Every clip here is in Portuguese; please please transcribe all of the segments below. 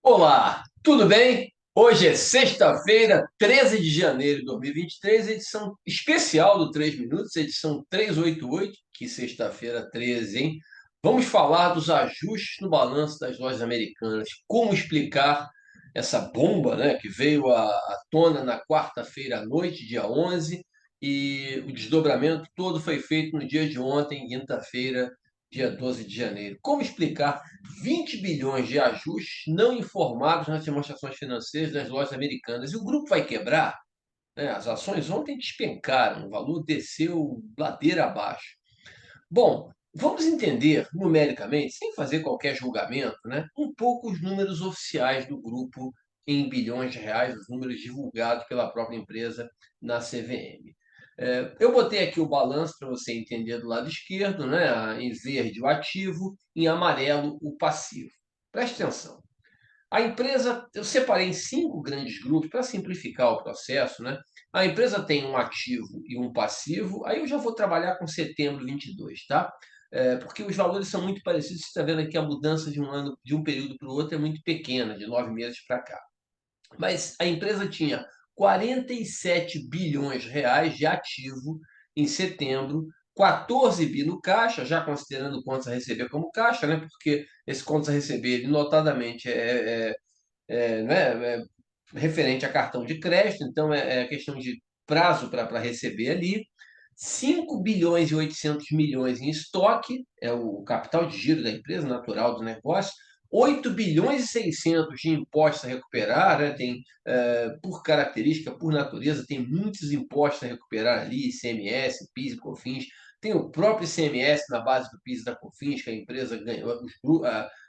Olá, tudo bem? Hoje é sexta-feira, 13 de janeiro de 2023, edição especial do 3 Minutos, edição 388, que sexta-feira 13, hein? Vamos falar dos ajustes no balanço das lojas americanas, como explicar essa bomba, né, que veio à tona na quarta-feira à noite, dia 11, e o desdobramento todo foi feito no dia de ontem, quinta-feira, dia 12 de janeiro. Como explicar 20 bilhões de ajustes não informados nas demonstrações financeiras das lojas americanas? E o grupo vai quebrar? Né? As ações ontem despencaram, o valor desceu ladeira abaixo. Bom, vamos entender numericamente, sem fazer qualquer julgamento, né, um pouco os números oficiais do grupo em bilhões de reais, os números divulgados pela própria empresa na CVM. Eu botei aqui o balanço para você entender do lado esquerdo, né, em verde o ativo, em amarelo o passivo. Preste atenção. A empresa, eu separei em 5 grandes grupos para simplificar o processo, né? A empresa tem um ativo e um passivo, aí eu já vou trabalhar com setembro 22, tá? Porque os valores são muito parecidos, você está vendo aqui a mudança de um ano, de um período para o outro é muito pequena, de 9 meses para cá. Mas a empresa tinha 47 bilhões de reais de ativo em setembro, 14 bi no caixa, já considerando contas a receber como caixa, né? Porque esse contas a receber, ele notadamente né, referente a cartão de crédito, então é questão de prazo para receber ali. 5 bilhões e 800 milhões em estoque, é o capital de giro da empresa, natural do negócio. 8 bilhões e 600 de impostos a recuperar, né? Tem, por característica, por natureza, tem muitos impostos a recuperar ali, ICMS, PIS e COFINS. Tem o próprio ICMS na base do PIS e da COFINS, que a empresa ganhou,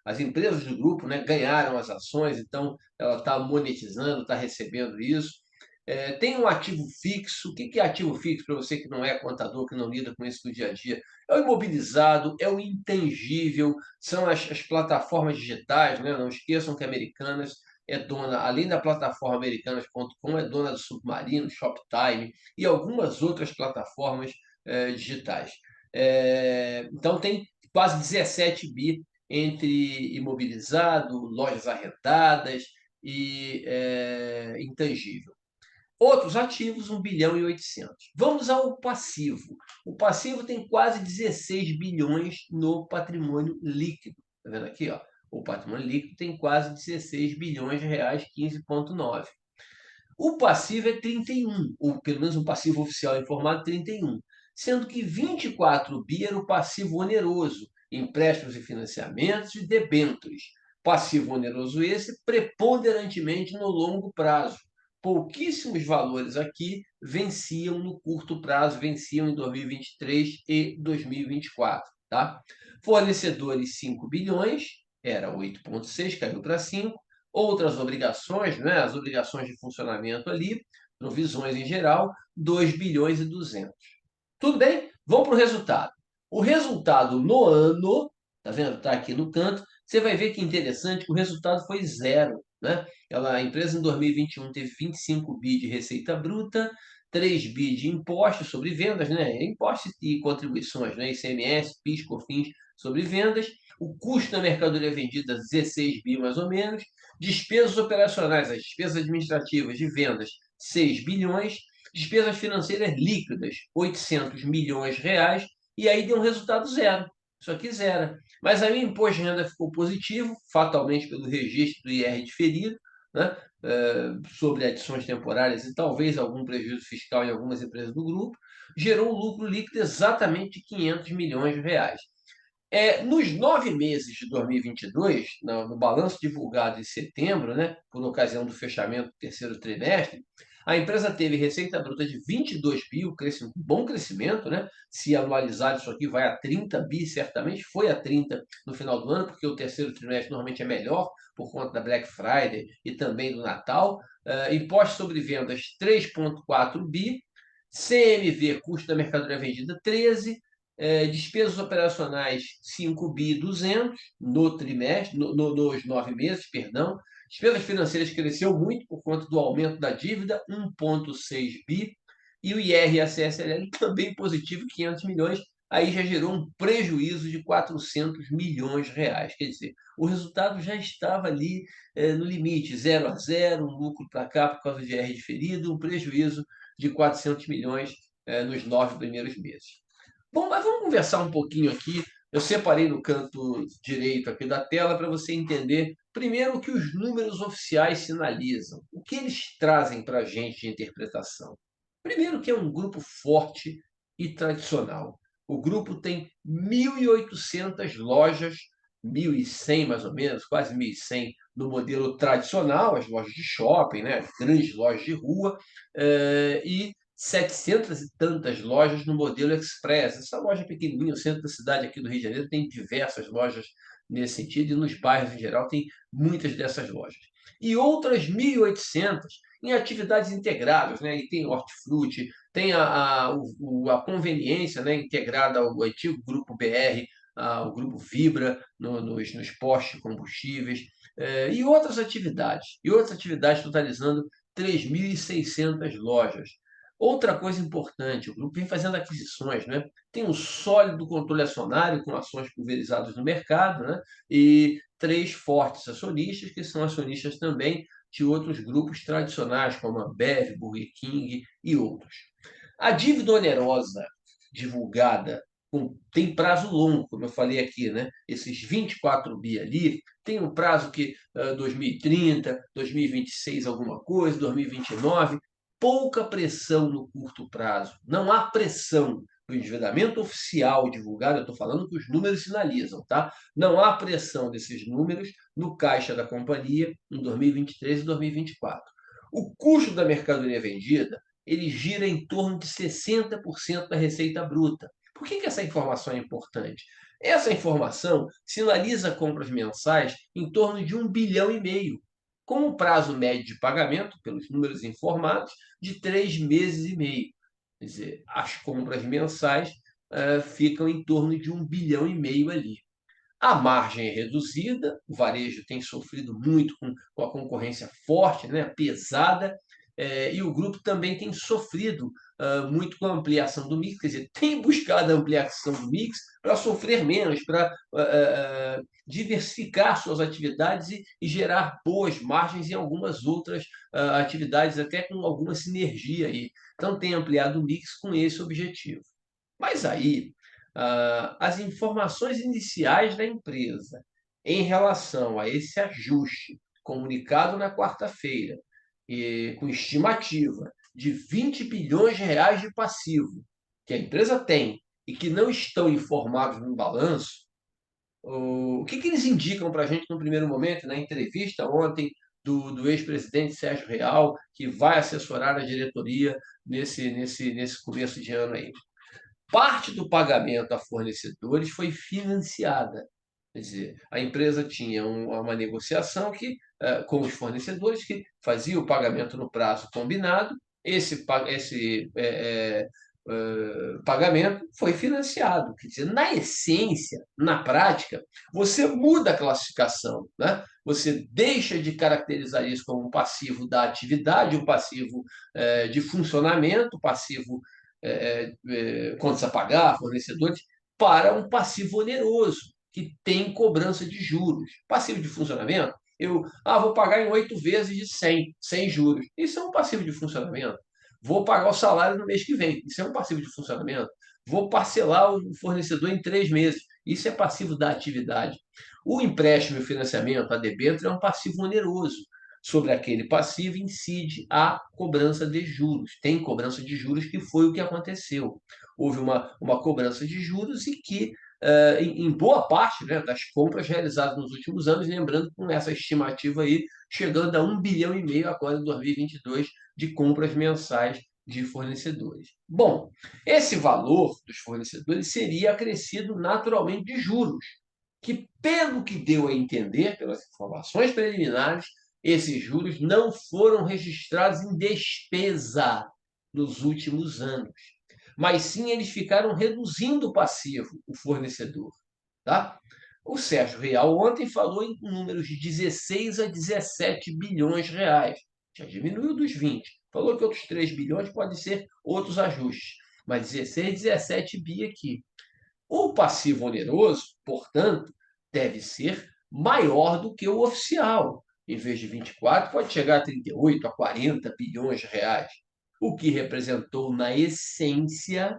as empresas do grupo, né, ganharam as ações, então ela está monetizando, está recebendo isso. Tem um ativo fixo. O que é ativo fixo para você que não é contador, que não lida com isso no dia a dia? É o imobilizado, é o intangível, são as plataformas digitais, né? Não esqueçam que Americanas é dona, além da plataforma americanas.com, é dona do Submarino, Shoptime e algumas outras plataformas digitais. Então tem quase 17 bi entre imobilizado, lojas arrendadas e intangível. Outros ativos, 1 bilhão e 800. Vamos ao passivo. O passivo tem quase 16 bilhões no patrimônio líquido. Está vendo aqui? Ó? O patrimônio líquido tem quase 16 bilhões de reais, 15,9. O passivo é 31, ou pelo menos o passivo oficial informado 31, sendo que 24 bi era o passivo oneroso, empréstimos e financiamentos e debêntures. Passivo oneroso esse preponderantemente no longo prazo. Pouquíssimos valores aqui venciam no curto prazo, venciam em 2023 e 2024, tá? Fornecedores 5 bilhões, era 8,6, caiu para 5. Outras obrigações, né, as obrigações de funcionamento ali, provisões em geral, 2 bilhões e 200. Tudo bem? Vamos para o resultado. O resultado no ano, tá vendo? Está aqui no canto. Você vai ver que interessante que o resultado foi zero, né? A empresa em 2021 teve 25 bi de receita bruta, 3 bi de impostos sobre vendas, né? Impostos e contribuições, né? ICMS, PIS, COFINS sobre vendas. O custo da mercadoria vendida, 16 bi mais ou menos. Despesas operacionais, as despesas administrativas de vendas, 6 bilhões. Despesas financeiras líquidas, 800 milhões de reais, e aí deu um resultado zero. Isso aqui zero. Mas aí o imposto de renda ficou positivo, fatalmente pelo registro do IR diferido, né? Sobre adições temporárias e talvez algum prejuízo fiscal em algumas empresas do grupo, gerou um lucro líquido exatamente de 500 milhões de reais. Nos 9 meses de 2022, no balanço divulgado em setembro, né, por ocasião do fechamento do terceiro trimestre, a empresa teve receita bruta de 22 bi, um bom crescimento, né? Se anualizar isso aqui vai a 30 bi, certamente foi a 30 no final do ano, porque o terceiro trimestre normalmente é melhor por conta da Black Friday e também do Natal. Impostos sobre vendas 3,4 bi, CMV, custo da mercadoria vendida 13, despesas operacionais 5 bi 200 no trimestre, nos 9 meses, perdão. Despesas financeiras cresceu muito por conta do aumento da dívida, 1,6 bi. E o IR e a CSLL também positivo, 500 milhões, aí já gerou um prejuízo de 400 milhões de reais. Quer dizer, o resultado já estava ali no limite, 0 a 0, um lucro para cá por causa de R diferido, um prejuízo de 400 milhões nos 9 primeiros meses. Bom, mas vamos conversar um pouquinho aqui. Eu separei no canto direito aqui da tela para você entender, primeiro, o que os números oficiais sinalizam, o que eles trazem para a gente de interpretação. Primeiro, que é um grupo forte e tradicional. O grupo tem 1.800 lojas, 1.100 mais ou menos, quase 1.100 no modelo tradicional, as lojas de shopping, né, as grandes lojas de rua, e 700 e tantas lojas no modelo Express. Essa loja pequenininha, o centro da cidade aqui do Rio de Janeiro tem diversas lojas nesse sentido, e nos bairros em geral tem muitas dessas lojas. E outras 1.800 em atividades integradas, né? E tem hortifruti, tem a conveniência, né, integrada ao antigo Grupo BR, o Grupo Vibra, nos postos de combustíveis, e outras atividades totalizando 3.600 lojas. Outra coisa importante, o grupo vem fazendo aquisições, né? Tem um sólido controle acionário com ações pulverizadas no mercado, né? E 3 fortes acionistas, que são acionistas também de outros grupos tradicionais, como a Ambev, Burger King e outros. A dívida onerosa divulgada tem prazo longo, como eu falei aqui, né? Esses 24 bi ali, tem um prazo que 2030, 2026 alguma coisa, 2029, pouca pressão no curto prazo. Não há pressão. O endividamento oficial divulgado, eu estou falando que os números sinalizam, tá? Não há pressão desses números no caixa da companhia em 2023 e 2024. O custo da mercadoria vendida ele gira em torno de 60% da receita bruta. Por que essa informação é importante? Essa informação sinaliza compras mensais em torno de 1,5 bilhão, com um prazo médio de pagamento, pelos números informados, de 3 meses e meio. Quer dizer, as compras mensais ficam em torno de 1,5 bilhão ali. A margem é reduzida, o varejo tem sofrido muito com a concorrência forte, né, pesada, e o grupo também tem sofrido muito com a ampliação do mix, quer dizer, tem buscado a ampliação do mix para sofrer menos, para diversificar suas atividades e gerar boas margens em algumas outras atividades, até com alguma sinergia aí. Então, tem ampliado o mix com esse objetivo. Mas aí, as informações iniciais da empresa em relação a esse ajuste comunicado na quarta-feira, e com estimativa de 20 bilhões de reais de passivo que a empresa tem e que não estão informados no balanço, o que eles indicam para a gente no primeiro momento, na entrevista ontem do ex-presidente Sérgio Real, que vai assessorar a diretoria nesse começo de ano aí? Parte do pagamento a fornecedores foi financiada. Quer dizer, a empresa tinha uma negociação com os fornecedores que fazia o pagamento no prazo combinado. Esse pagamento foi financiado. Quer dizer, na essência, na prática, você muda a classificação, né? Você deixa de caracterizar isso como um passivo da atividade, um passivo de funcionamento, passivo contas a pagar, fornecedores, para um passivo oneroso, que tem cobrança de juros. Passivo de funcionamento, vou pagar em 8 vezes de 100, sem juros. Isso é um passivo de funcionamento. Vou pagar o salário no mês que vem. Isso é um passivo de funcionamento. Vou parcelar o fornecedor em 3 meses. Isso é passivo da atividade. O empréstimo e o financiamento, a debênture, é um passivo oneroso. Sobre aquele passivo incide a cobrança de juros. Tem cobrança de juros, que foi o que aconteceu. Houve uma cobrança de juros e que, em boa parte, né, das compras realizadas nos últimos anos, lembrando com essa estimativa aí, chegando a 1,5 bilhão agora em 2022 de compras mensais de fornecedores. Bom, esse valor dos fornecedores seria acrescido naturalmente de juros, que, pelo que deu a entender, pelas informações preliminares, esses juros não foram registrados em despesa nos últimos anos, mas sim eles ficaram reduzindo o passivo, o fornecedor. Tá? O Sérgio Real ontem falou em números de 16 a 17 bilhões de reais. Já diminuiu dos 20. Falou que outros 3 bilhões podem ser outros ajustes. Mas 16, 17 bi aqui. O passivo oneroso, portanto, deve ser maior do que o oficial. Em vez de 24, pode chegar a 38, a 40 bilhões de reais, o que representou, na essência,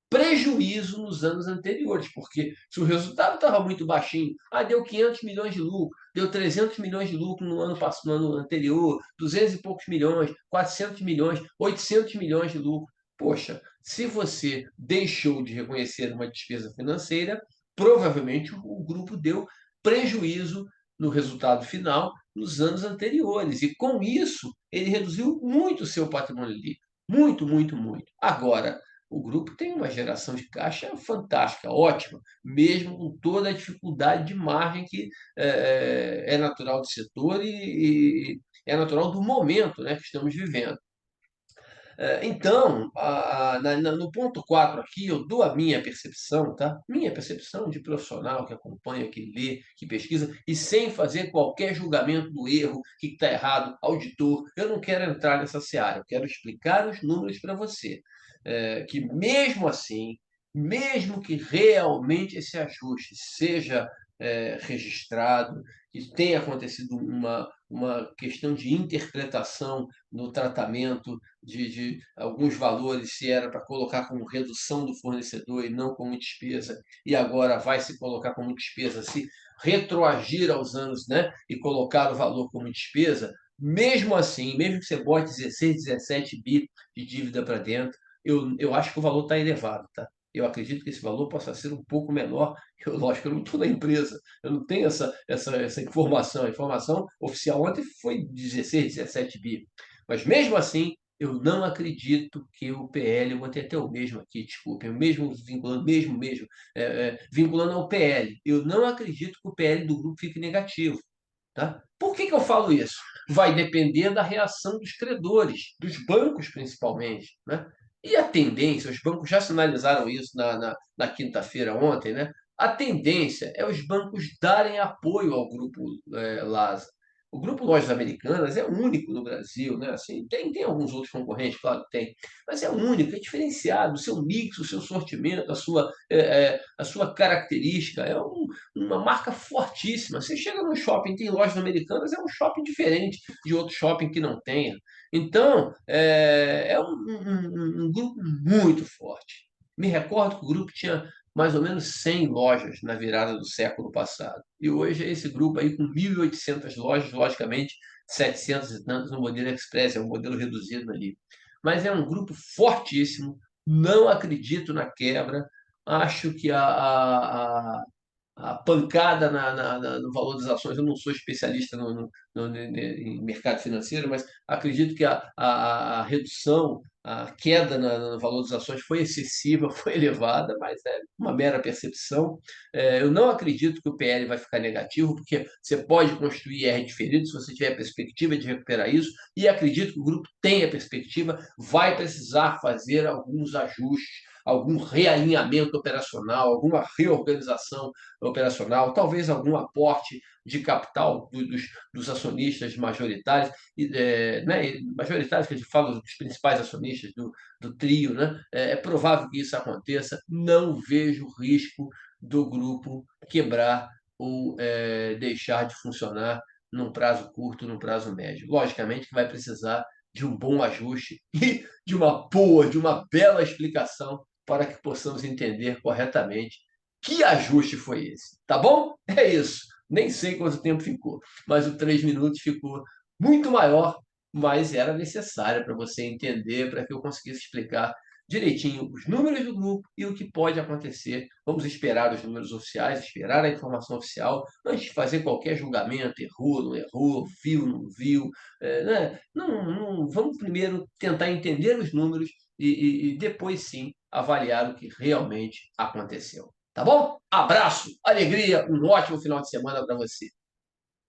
prejuízo nos anos anteriores, porque se o resultado estava muito baixinho, deu 500 milhões de lucro, deu 300 milhões de lucro no ano passado, no ano anterior, 200 e poucos milhões, 400 milhões, 800 milhões de lucro. Poxa, se você deixou de reconhecer uma despesa financeira, provavelmente o grupo deu prejuízo no resultado final nos anos anteriores. E com isso, ele reduziu muito o seu patrimônio líquido. Muito, muito, muito. Agora, o grupo tem uma geração de caixa fantástica, ótima, mesmo com toda a dificuldade de margem que é natural do setor e é natural do momento, né, que estamos vivendo. Então, no ponto 4 aqui, eu dou a minha percepção, tá? Minha percepção de profissional que acompanha, que lê, que pesquisa, e sem fazer qualquer julgamento do erro, o que está errado, auditor. Eu não quero entrar nessa seara, eu quero explicar os números para você. Que mesmo assim, mesmo que realmente esse ajuste seja registrado, que tenha acontecido uma questão de interpretação no tratamento de alguns valores, se era para colocar como redução do fornecedor e não como despesa, e agora vai se colocar como despesa, se retroagir aos anos, né, e colocar o valor como despesa, mesmo assim, mesmo que você bote 16, 17 bi de dívida para dentro, eu acho que o valor está elevado, tá? Eu acredito que esse valor possa ser um pouco menor. Lógico, eu não estou na empresa, eu não tenho essa informação. A informação oficial ontem foi 16, 17 bi. Mas mesmo assim, eu não acredito que o PL, eu vou ter até o mesmo aqui, desculpe, o mesmo vinculando, vinculando ao PL. Eu não acredito que o PL do grupo fique negativo. Tá? Por que eu falo isso? Vai depender da reação dos credores, dos bancos principalmente. Né? E a tendência, os bancos já sinalizaram isso na quinta-feira ontem, né? A tendência é os bancos darem apoio ao grupo LASA. O grupo Lojas Americanas é único no Brasil, né? Assim, tem alguns outros concorrentes, claro que tem, mas é único, é diferenciado. O seu mix, o seu sortimento, a sua característica uma marca fortíssima. Você chega num shopping, tem lojas americanas, é um shopping diferente de outro shopping que não tenha. Então, é um grupo muito forte. Me recordo que o grupo tinha mais ou menos 100 lojas na virada do século passado. E hoje é esse grupo aí com 1.800 lojas, logicamente, 700 e tantos no modelo Express, é um modelo reduzido ali. Mas é um grupo fortíssimo, não acredito na quebra, acho que a pancada no valor das ações. Eu não sou especialista em mercado financeiro, mas acredito que a redução, a queda no valor das ações foi excessiva, foi elevada, mas é uma mera percepção. Eu não acredito que o PL vai ficar negativo, porque você pode construir R diferido se você tiver perspectiva de recuperar isso, e acredito que o grupo tem a perspectiva, vai precisar fazer alguns ajustes, algum realinhamento operacional, alguma reorganização operacional, talvez algum aporte de capital dos acionistas majoritários, né, majoritários que a gente fala dos principais acionistas do trio, né, é provável que isso aconteça. Não vejo risco do grupo quebrar ou deixar de funcionar num prazo curto, num prazo médio. Logicamente que vai precisar de um bom ajuste e de uma bela explicação para que possamos entender corretamente que ajuste foi esse? Tá bom? É isso. Nem sei quanto tempo ficou, mas o 3 minutos ficou muito maior, mas era necessário para você entender, para que eu conseguisse explicar direitinho os números do grupo e o que pode acontecer. Vamos esperar os números oficiais, esperar a informação oficial, antes de fazer qualquer julgamento, errou, não errou, viu, não viu. Né? Vamos primeiro tentar entender os números e depois sim avaliar o que realmente aconteceu. Tá bom? Abraço, alegria, um ótimo final de semana para você.